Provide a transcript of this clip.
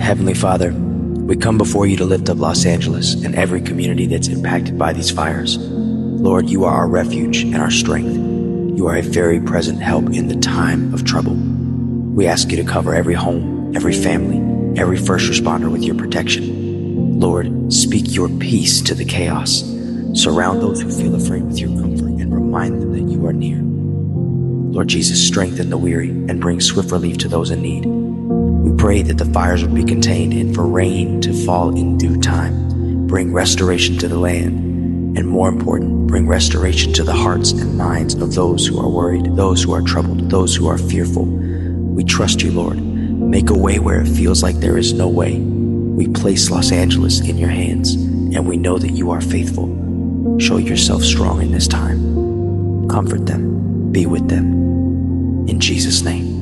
Heavenly Father, we come before you to lift up Los Angeles and every community that's impacted by these fires. Lord, you are our refuge and our strength. You are a very present help in the time of trouble. We ask you to cover every home, every family, every first responder with your protection. Lord, speak your peace to the chaos. Surround those who feel afraid with your comfort and remind them that you are near. Lord Jesus, strengthen the weary and bring swift relief to those in need. We pray that the fires would be contained and for rain to fall in due time. Bring restoration to the land, and more important, bring restoration to the hearts and minds of those who are worried, those who are troubled, those who are fearful. We trust you, Lord. Make a way where it feels like there is no way. We place Los Angeles in your hands, and we know that you are faithful. Show yourself strong in this time. Comfort them. Be with them. In Jesus' name.